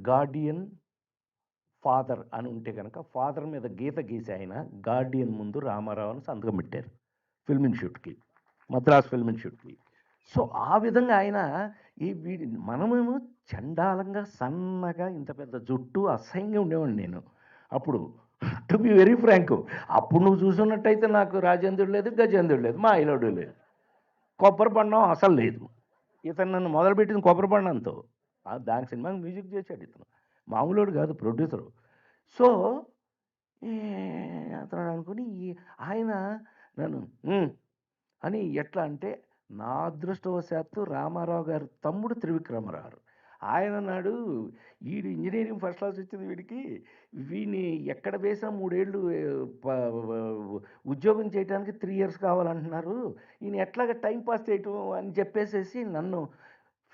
Guardian father అని ఉంటే కనుక ఫాదర్ మీద గీత గీసి ఆయన గార్డియన్ ముందు రామారావు అని సంతకం పెట్టారు ఫిల్మ్ ఇన్స్టిట్యూట్కి, మద్రాస్ ఫిల్మ్ ఇన్స్టిట్యూట్కి. సో ఆ విధంగా ఆయన మనమేమో చండాలంగా సన్నగా ఇంత పెద్ద జుట్టు అసహ్యంగా ఉండేవాడిని నేను అప్పుడు. టు బి వెరీ ఫ్రాంక్, అప్పుడు నువ్వు చూసున్నట్టయితే నాకు రాజేంద్రుడు లేదు, గజేంద్రుడు లేదు, మా ఐలోడు లేదు, కొబ్బరి బండం అసలు లేదు. ఇతను నన్ను మొదలుపెట్టింది కొబ్బరి బండంతో. దాని సినిమాకి మ్యూజిక్ చేశాడు ఇతను, మామూలుడు కాదు, ప్రొడ్యూసరు. సో అతను అనుకుని ఆయన నన్ను అని ఎట్లా అంటే, నా అదృష్టవశాత్తు రామారావు గారు తమ్ముడు త్రివిక్రమరావు ఆయన అన్నాడు, వీడు ఇంజనీరింగ్ ఫస్ట్ క్లాస్ వచ్చింది వీడికి, వీడిని ఎక్కడ వేసినా 3 ఏళ్ళు ఉద్యోగం చేయడానికి 3 ఇయర్స్ కావాలంటున్నారు, ఈయన ఎట్లాగా టైం పాస్ చేయటం అని చెప్పేసేసి నన్ను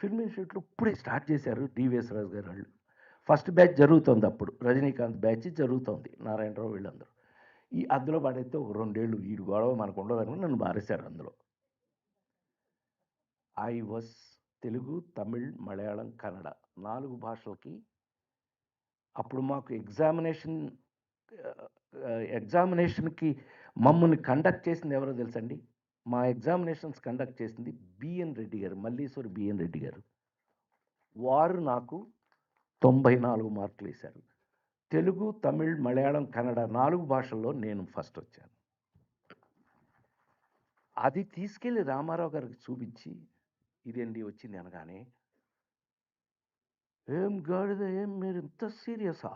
ఫిల్మ్ ఇన్స్టిట్యూట్లో ఇప్పుడే స్టార్ట్ చేశారు డివిఎస్ రాజు గారు వాళ్ళు. ఫస్ట్ బ్యాచ్ జరుగుతుంది అప్పుడు, రజనీకాంత్ బ్యాచ్ జరుగుతుంది, నారాయణరావు వీళ్ళందరూ. అందులో పడైతే ఒక 2 ఏళ్ళు వీడు గొడవ మనకు ఉండదని నన్ను మారేశారు అందులో. I was Telugu, Tamil, Malayalam, Kannada 4 భాషలకి. అప్పుడు మాకు ఎగ్జామినేషన్కి మమ్మల్ని కండక్ట్ చేసింది ఎవరో తెలుసండి? మా ఎగ్జామినేషన్స్ కండక్ట్ చేసింది బిఎన్ రెడ్డి గారు, మల్లీశ్వరి బిఎన్ రెడ్డి గారు. వారు నాకు 94 మార్కులు వేశారు. తెలుగు, తమిళ్, మలయాళం, కన్నడ 4 భాషల్లో నేను ఫస్ట్ వచ్చాను. అది తీసుకెళ్ళి రామారావు గారికి చూపించి, ఇదేంటి వచ్చింది అనగానే, ఏం గాడిద, ఏం మీరు ఇంత సీరియసా,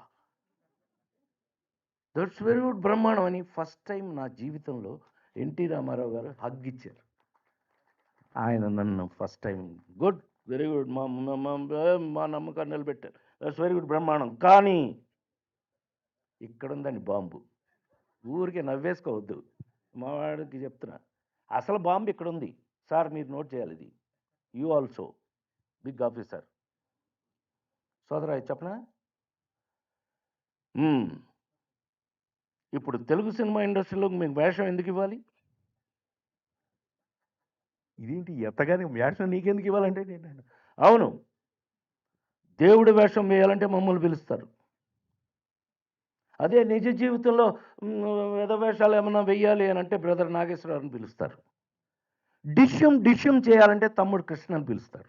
దట్స్ వెరీ గుడ్, బ్రహ్మాండం అని ఫస్ట్ టైం నా జీవితంలో ఎన్టీ రామారావు గారు హగ్ ఇచ్చారు. ఆయన నన్ను first time good, very good, మా నమ్మకాన్ని నిలబెట్టారు, దట్స్ వెరీ గుడ్, బ్రహ్మాండం. కానీ ఇక్కడ ఉందండి బాంబు, ఊరికే నవ్వేసుకోవద్దు, మా వాడికి చెప్తున్నా, అసలు బాంబు ఇక్కడ ఉంది సార్, మీరు నోట్ చేయాలి ఇది, యూ ఆల్సో బిగ్ ఆఫీసర్. సోదరా చెప్పనా, ఇప్పుడు తెలుగు సినిమా ఇండస్ట్రీలో మీకు వేషం ఎందుకు ఇవ్వాలి? ఇదేంటి ఎత్తగానే వేషం నీకెందుకు ఇవ్వాలంటే, నేను అవును, దేవుడి వేషం వేయాలంటే మమ్మల్ని పిలుస్తారు, అదే నిజ జీవితంలో వేషాలు ఏమన్నా వెయ్యాలి అని అంటే బ్రదర్ నాగేశ్వరరావుని పిలుస్తారు, డిష్యం చేయాలంటే తమ్ముడు కృష్ణని పిలుస్తారు,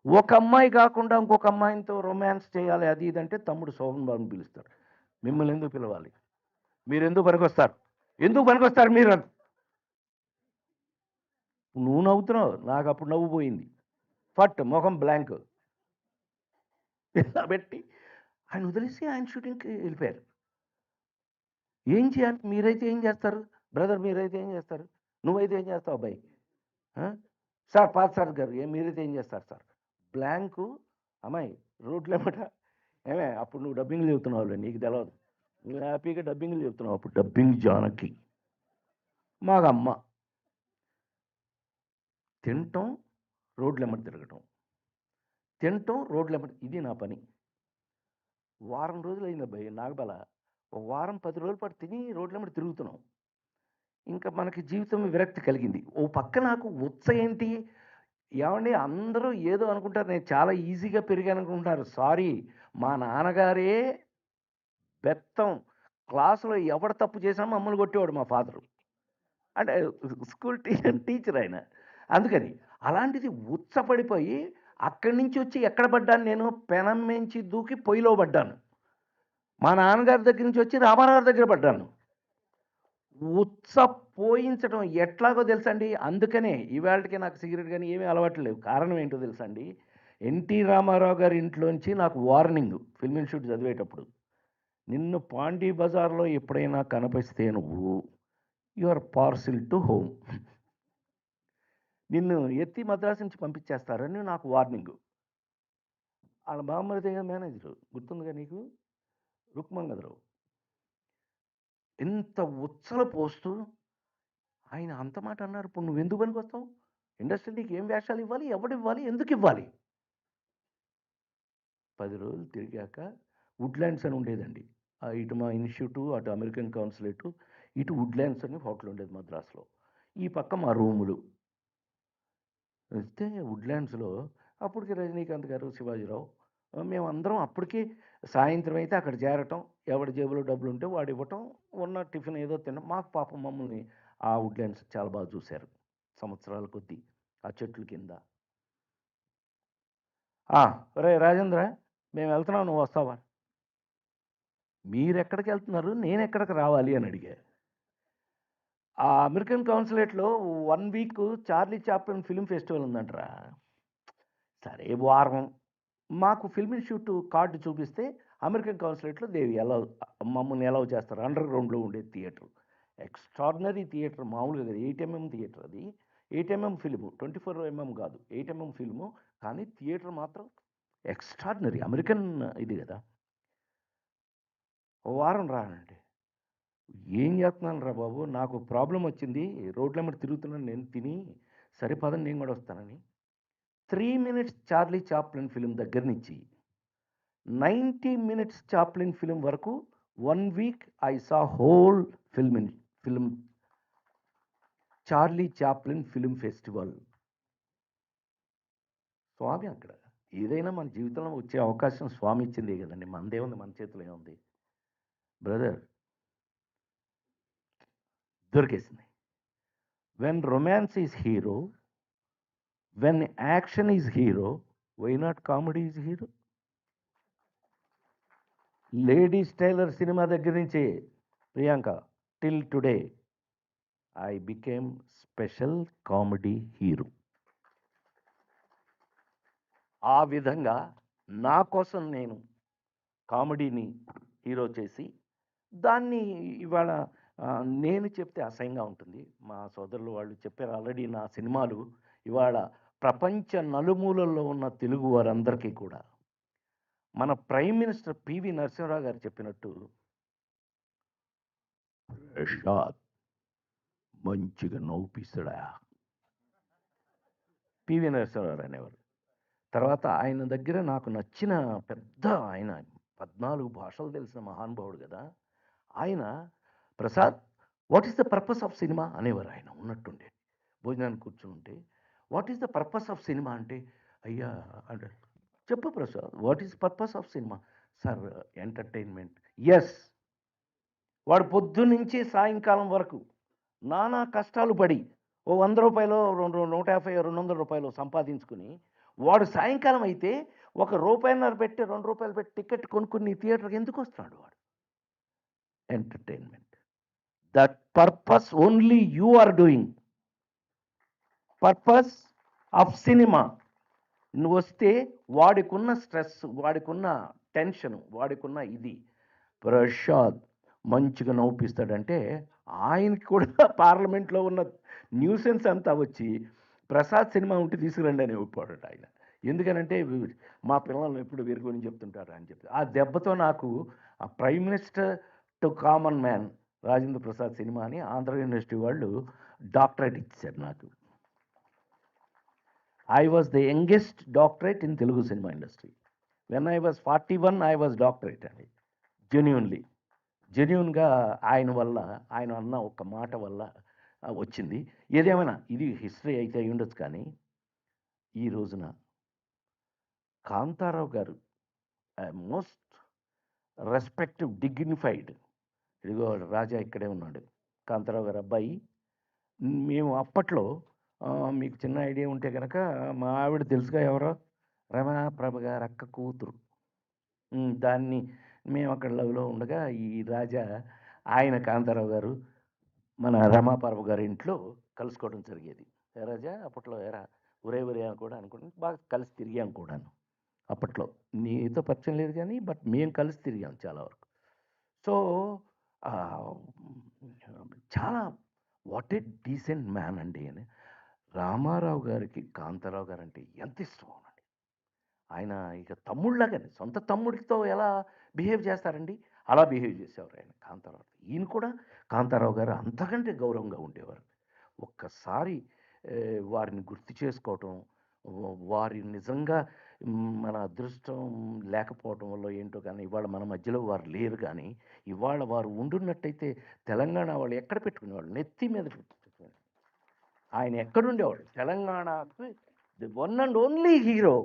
ఒక అమ్మాయి కాకుండా ఇంకొక అమ్మాయితో రొమాన్స్ చేయాలి అది ఇదంటే తమ్ముడు శోభన్ బాబుని పిలుస్తారు. మిమ్మల్ని ఎందుకు పిలవాలి? మీరు ఎందుకు పనికొస్తారు మీరు? నువ్వు నవ్వుతున్నావు, నాకు అప్పుడు నవ్వు పోయింది, ఫట్ ముఖం బ్లాంక్ పెట్టి ఆయన వదిలేసి ఆయన షూటింగ్కి వెళ్ళిపోయారు. ఏం చేయాలి? మీరైతే ఏం చేస్తారు బ్రదర్, మీరైతే ఏం చేస్తారు, నువ్వైతే ఏం చేస్తావు అబ్బాయి? సార్ పార్థసారథి గారు మీరైతే ఏం చేస్తారు సార్? బ్లాంకు. అమ్మాయి రోడ్లు ఏమట, ఏమే అప్పుడు నువ్వు డబ్బింగ్లు చెబుతున్నావు, నీకు తెలియదు, నువ్వు హ్యాపీగా డబ్బింగ్లు చెబుతున్నావు. అప్పుడు డబ్బింగ్ జానకి మాకు అమ్మ, తినటం రోడ్లు ఎమ్మటి తిరగటం, తినటం రోడ్లు ఎమ్మటి, ఇది నా పని. వారం రోజులు అయింది అబ్బాయి నాగబల, ఒక వారం 10 రోజుల పాటు తిని రోడ్ల ఎమ్మటి తిరుగుతున్నాం. ఇంకా మనకి జీవితం విరక్తి కలిగింది. ఓ పక్క నాకు ఏంటి, ఏమండి అందరూ ఏదో అనుకుంటారు, నేను చాలా ఈజీగా పెరిగాను అనుకుంటున్నారు. సారీ, మా నాన్నగారే బెత్తం, క్లాసులో ఎవడు తప్పు చేసినా మమ్మల్ని కొట్టేవాడు మా ఫాదరు, అంటే స్కూల్ టీచర్ ఆయన. అందుకని అలాంటిది ఉత్సపడిపోయి అక్కడి నుంచి వచ్చి ఎక్కడ పడ్డాను నేను? పెనం మించి దూకి పొయ్యిలో పడ్డాను. మా నాన్నగారి దగ్గర నుంచి వచ్చి రామారావు దగ్గర పడ్డాను. పోయించడం ఎట్లాగో తెలుసండి. అందుకనే ఇవాళకి నాకు సిగరెట్ కానీ ఏమీ అలవాటు లేవు. కారణం ఏంటో తెలుసండి, ఎన్టీ రామారావు గారి ఇంట్లోంచి నాకు వార్నింగ్ ఫిల్మ్ ఇన్స్టిట్యూట్ చదివేటప్పుడు, నిన్ను పాండీ బజార్లో ఎప్పుడైనా కనిపిస్తే నువ్వు you are parcel to home, నిన్ను ఎత్తి మద్రాసు నుంచి పంపించేస్తారని నాకు వార్నింగ్. వాళ్ళ బామ్మరిదే మేనేజరు, గుర్తుందిగా నీకు, రుక్మంగదరావు. ఎంత ఉచ్చలు పోస్తూ ఆయన అంత మాట అన్నారు. ఇప్పుడు నువ్వు ఎందుకు పనికి వస్తావు? ఇండస్ట్రీ నీకు ఏం వేషాలు ఇవ్వాలి, ఎవడు ఇవ్వాలి, ఎందుకు ఇవ్వాలి? 10 రోజులు తిరిగాక వుడ్లాండ్స్ అని ఉండేదండి, ఇటు మా ఇన్స్టిట్యూటు, అటు అమెరికన్ కౌన్సిలేటు, ఇటు వుడ్లాండ్స్ అని హోటల్ ఉండేది మద్రాసులో, ఈ పక్క మా రూములు వస్తే వుడ్లాండ్స్లో అప్పటికి రజనీకాంత్ గారు, శివాజీరావు మేమందరం అప్పటికి సాయంత్రం అయితే అక్కడ చేరటం, ఎవడి జేబులో డబ్బులుంటే వాడు ఇవ్వటం, ఉన్న టిఫిన్ ఏదో తినడం. మాకు పాపం మమ్మల్ని ఆ వుడ్‌లాండ్స్ చాలా బాగా చూశారు సంవత్సరాల కొద్దీ ఆ చెట్ల కింద. "ఒరేయ్ రాజేంద్ర, మేము వెళ్తున్నాం, నువ్వు వస్తావా?" "మీరెక్కడికెళ్తున్నారు? నేనెక్కడికి రావాలి?" అని అడిగా. ఆ అమెరికన్ కాన్సులేట్‌లో 1 week Charlie Chaplin film festival ఉందంటరా. సరే వారం మాకు ఫిల్మ్ ఇన్‌స్టిట్యూట్ కార్డ్ చూపిస్తే అమెరికన్ కాన్సులేట్‌లో దే అలౌ మమ్మల్ని అలౌ చేస్తారు. అండర్ గ్రౌండ్‌లో ఉండేది థియేటర్. ఎక్స్‌ట్రార్డినరీ థియేటర్, మామూలుగా కాదు. 8 ఎంఎం థియేటర్ అది. 8 ఎంఎం ఫిల్ము. 24 ఎంఎం కాదు. 8 ఎంఎం ఫిల్ము. కానీ థియేటర్ మాత్రం ఎక్స్‌ట్రార్డినరీ. అమెరికన్ ఇది కదా! ఓ వారం రానండి. ఏం చేస్తున్నానురా బాబు! నాకు ప్రాబ్లమ్ వచ్చింది. రోడ్లెమ్మట తిరుగుతున్నాను నేను తిని. సరే పదండి నేను కూడా వస్తానని. 3 మినిట్స్ చార్లీ చాప్లిన్ ఫిల్మ్ దగ్గర నుంచి 90 మినిట్స్ చాప్లిన్ ఫిల్మ్ వరకు 1 week I saw whole film Charlie Chaplin film festival. స్వామి అక్కడ. ఏదైనా మన జీవితంలో వచ్చే అవకాశం స్వామి ఇచ్చిందే కదండీ! మనదేముంది, మన చేతిలో ఏముంది? బ్రదర్ దొరికేసింది. When romance is hero, when action is hero, why not comedy is hero? Ladies tailor cinema దగ్గర నుంచి Priyanka till today I became special comedy hero. ఆ విధంగా నా కోసం నేను కామెడీని హీరో చేసి దాన్ని ఇవాళ నేను చెప్తే అసహ్యంగా ఉంటుంది. మా సోదరులు వాళ్ళు చెప్పారు ఆల్రెడీ. నా సినిమాలు ఇవాళ ప్రపంచ నలుమూలల్లో ఉన్న తెలుగు వారందరికీ కూడా మన ప్రైమ్ మినిస్టర్ పివి నరసింహరావు గారు చెప్పినట్టు, "ప్రసాద్ మంచిగా నవ్వుపిస్తాడా" పివి నరసింహరావు అనేవారు. తర్వాత ఆయన దగ్గర నాకు నచ్చిన పెద్ద ఆయన, 14 భాషలు తెలిసిన మహానుభావుడు కదా! ఆయన, "Prasad, what is the purpose of cinema" అనేవారు ఆయన ఉన్నట్టుండి. భోజనానికి కూర్చునుంటే, "what is the purpose of cinema" అంటే, "అయ్యా" అంటే, "చెప్పు Prasad, what is purpose of cinema?" "Sir, entertainment." Yes. వాడు పొద్దున్నుంచి సాయంకాలం వరకు నానా కష్టాలు పడి ఓ రూ. 100 150 200 సంపాదించుకుని, వాడు సాయంకాలం అయితే ఒక రూపాయన్నర పెట్టి, రూ. 2 పెట్టి టికెట్ కొనుక్కుని థియేటర్‌కి ఎందుకొస్తున్నాడు వాడు? Entertainment. That purpose only you are doing. Purpose of cinema. నువ్వొస్తే వాడికున్న స్ట్రెస్, వాడికున్న టెన్షను, వాడికున్న ఇది, ప్రసాద్ మంచిగా నవ్వుపిస్తాడంటే, ఆయనకి కూడా పార్లమెంట్‌లో ఉన్న న్యూసెన్స్ అంతా వచ్చి, "ప్రసాద్ సినిమా ఉంటే తీసుకురండి" అని ఒప్పుకోడట ఆయన. ఎందుకనంటే, మా పిల్లల్ని ఎప్పుడు వీరి గురించి చెప్తుంటారు అని చెప్పి. ఆ దెబ్బతో నాకు ఆ prime minister to common man Rajendra Prasad cinema అని ఆంధ్ర యూనివర్సిటీ వాళ్ళు డాక్టరేట్ ఇచ్చారు నాకు. I was the youngest doctorate in Telugu cinema industry. When I was 41, I was doctorate అండి. జెన్యూన్‌లీ. జెన్యూన్‌గా ఆయన వల్ల, ఆయన అన్న ఒక మాట వల్ల వచ్చింది. ఏదేమైనా ఇది హిస్టరీ అయితే అయ్యుండొచ్చు కానీ, ఈ రోజున కాంతారావు గారు మోస్ట్ రెస్పెక్టివ్, డిగ్నిఫైడ్, ఇదిగో రాజా ఇక్కడే ఉన్నాడు. కాంతారావు గారి అబ్బాయి. మేము అప్పట్లో మీకు చిన్న ఐడియా ఉంటే గనక, మా ఆవిడ తెలుసుగా ఎవరో? రమాప్రభ గారి అక్క కూతురు. దాన్ని మేము అక్కడ లవ్‌లో ఉండగా ఈ రాజా, ఆయన కాంతారావు గారు మన రమాప్రభ గారి ఇంట్లో కలుసుకోవడం జరిగేది. "ఏ రాజా అప్పట్లో ఏరా ఒరేయ్ ఒరేయ్" అని కూడా అనుకుంటాం. బాగా కలిసి తిరిగాం కూడాను. అప్పట్లో నీతో పరిచయం లేదు కానీ, బట్ మేము కలిసి తిరిగాం చాలా వరకు. సో, ఆహ్, చాలా వాట్ ఏ డీసెంట్ మ్యాన్ అండి అని. రామారావు గారికి కాంతారావు గారంటే ఎంత ఇష్టమోనండి. ఆయన ఇక తమ్ముడిలాగానే, సొంత తమ్ముడితో ఎలా బిహేవ్ చేస్తారండి, అలా బిహేవ్ చేసేవారు ఆయన కాంతారావు. ఈయన కూడా కాంతారావు గారు అంతకంటే గౌరవంగా ఉండేవారు. ఒక్కసారి వారిని గుర్తు చేసుకోవటం, వారి నిజంగా మన అదృష్టం లేకపోవటం వల్ల ఏంటో కానీ ఇవాళ మన మధ్యలో వారు లేరు కానీ, ఇవాళ వారు ఉండున్నట్టయితే తెలంగాణ వాళ్ళు ఎక్కడ పెట్టుకునేవాళ్ళు? నెత్తి మీద పెట్టుకునేవాళ్ళు. ఆయన ఎక్కడుండేవాడు? తెలంగాణకు the one and only hero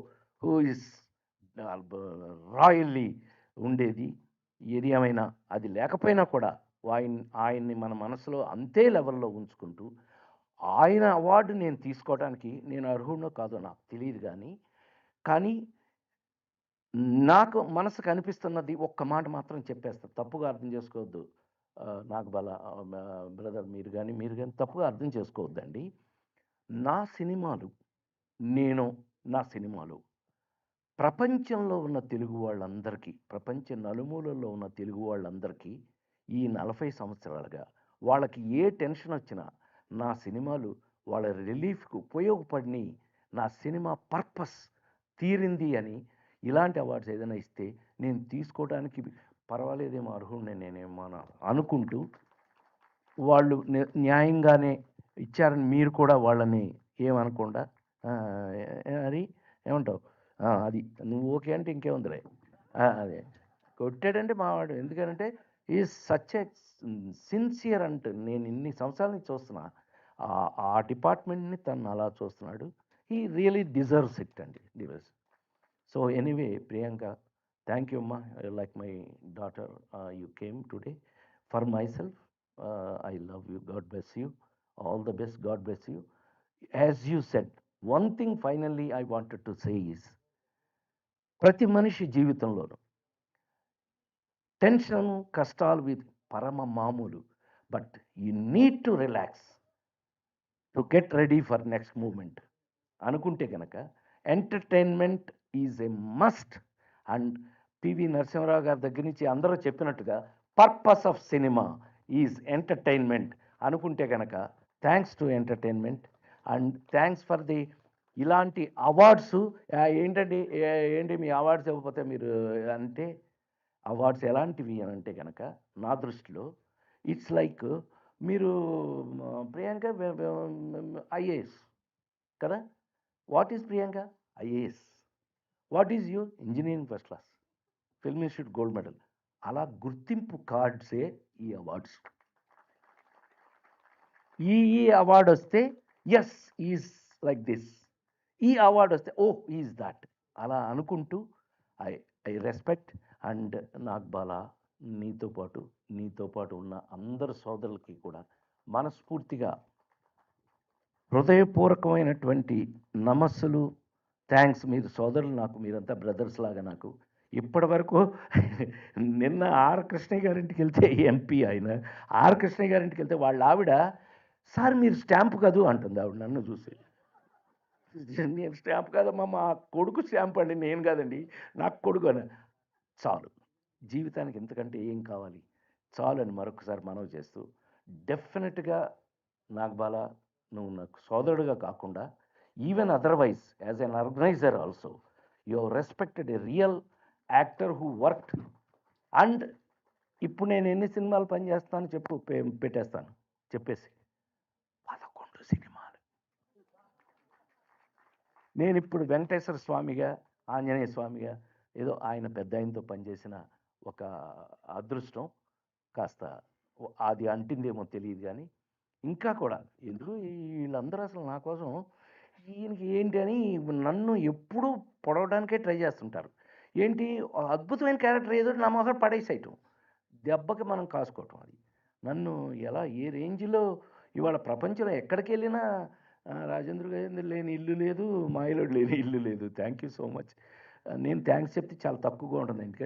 who is royally ఉండేది. ఏది ఏమైనా అది లేకపోయినా కూడా ఆయన్ని మన మనసులో అంతే లెవెల్‌లో ఉంచుకుంటూ, ఆయన అవార్డు నేను తీసుకోవడానికి నేను అర్హుడినో కాదో నాకు తెలీదు గానీ, కానీ నాకు మనసుకు అనిపిస్తున్నది ఒక్క మాట మాత్రం చెప్పేస్తా. తప్పుగా అర్థం చేసుకోవద్దు. నాగబాల బ్రదర్ మీరు గాని తప్పుగా అర్థం చేసుకోవద్దండి. నా సినిమాలు, నేను నా సినిమాలు ప్రపంచంలో ఉన్న తెలుగు వాళ్ళందరికీ, ప్రపంచ నలుమూలల్లో ఉన్న తెలుగు వాళ్ళందరికీ ఈ 40 సంవత్సరాలుగా వాళ్ళకి ఏ టెన్షనొచ్చినా నా సినిమాలు వాళ్ళ రిలీఫ్‌కి ఉపయోగపడినియి. నా సినిమా పర్పస్ తీరింది అని ఇలాంటి అవార్డ్స్ ఏదైనా ఇస్తే నేను తీసుకోవడానికి పర్వాలేదేమో అర్హుడినే నేనేమో అని అనుకుంటూ, వాళ్ళు న్యాయంగానే ఇచ్చారని మీరు కూడా వాళ్ళని ఏమనకుండా హరి ఏమంటావు? అది నువ్వు ఓకే అంటే ఇంకేముందిలే. అదే కొట్టాడంటే మావాడు. ఎందుకనంటే ఈజ్ సచ్ ఎ సిన్సియర్ అంటే నేను ఇన్ని సంవత్సరాల నుంచి చూస్తున్నా. ఆ డిపార్ట్మెంట్‌ని తను అలా చూస్తున్నాడు. హీ రియల్లీ డిజర్వ్స్ ఇట్ అండి. Deserves. So anyway Priyanka, thank you అమ్మా. Like my daughter you came today. For myself I love you. God bless you. All the best. God bless you. As you said, one thing finally I wanted to say is, ప్రతి మనిషి జీవితంలోనూ tension, కష్టాలు పరమ మామూలు. But you need to relax to get ready for next movement అనుకుంటే గనక entertainment is a must. And PV Narasimha Rao గారి దగ్గర నుంచి అందరూ చెప్పినట్టుగా purpose of cinema is entertainment అనుకుంటే గనక thanks to entertainment and thanks for the ఇలాంటి అవార్డ్స్. ఏంటండి ఏంటి మీ అవార్డ్స్ ఇవ్వకపోతే మీరు అంటే, అవార్డ్స్ ఎలాంటివి అని అంటే గనక నా దృష్టిలో ఇట్స్ లైక్ మీరు ప్రియాంక ఐఏఎస్ కదా. What is Priyanka? IAS. What is you? Engineering first class, film institute gold medal. అలా గుర్తింపు కార్డ్సే ఈ అవార్డ్స్. ఈ అవార్డు వస్తే ఎస్ ఈజ్ లైక్ దిస్. ఈ అవార్డు వస్తే ఓహ్ ఈజ్ దట్. అలా అనుకుంటూ ఐ ఐ రెస్పెక్ట్. అండ్ నాగ్బాల, నీతో పాటు ఉన్న అందరు సోదరులకి కూడా మనస్ఫూర్తిగా హృదయపూర్వకమైనటువంటి నమస్సులు, థ్యాంక్స్. మీరు సోదరులు నాకు, మీరంతా బ్రదర్స్ లాగా నాకు. ఇప్పటి వరకు నిన్న ఆర్ కృష్ణయ్య గారింటికి వెళ్తే ఎంపీ ఆయన, ఆర్ కృష్ణయ్య గారింటికి వెళ్తే వాళ్ళ ఆవిడ, సార్ మీరు స్టాంపు కదూ అంటుంది ఆవిడ నన్ను చూసి. నేను స్టాంప్ కాదమ్మా, మా కొడుకు స్టాంప్ అండి, నేను కాదండి, నాకు కొడుకు అని. చాలు, జీవితానికి ఎంతకంటే ఏం కావాలి, చాలు అని మరొకసారి మనవి చేస్తూ, డెఫినెట్గా నాగబాల, నువ్వు నాకు సోదరుడుగా కాకుండా even otherwise as an organizer also you have respected a real actor who worked. And ఇప్పుడు నేను ఎన్ని సినిమాలు పనిచేస్తాను చెప్పు, పెట్టేస్తాను చెప్పేసి 11 సినిమాలు. నేను ఇప్పుడు వెంకటేశ్వర స్వామిగా, ఆంజనేయ స్వామిగా, ఏదో ఆయన పెద్ద ఆయనతో పనిచేసిన ఒక అదృష్టం కాస్త అది అంటిందేమో తెలియదు కానీ, ఇంకా కూడా ఎందుకు వీళ్ళందరూ అసలు నా కోసం ఈయనకి ఏంటి అని నన్ను ఎప్పుడూ పొడవడానికే ట్రై చేస్తుంటారు. ఏంటి అద్భుతమైన క్యారెక్టర్ ఏదో నా మొహం పడేసేయటం, దెబ్బకి మనం కాసుకోవటం. అది నన్ను ఎలా ఏ రేంజ్లో ఇవాళ ప్రపంచంలో ఎక్కడికి వెళ్ళినా రాజేంద్ర గారు లేని ఇల్లు లేదు, మాయలోడు లేని ఇల్లు లేదు. Thank you so much. నేను థ్యాంక్స్ చెప్తే చాలా తక్కువగా ఉంటుంది, ఎందుకంటే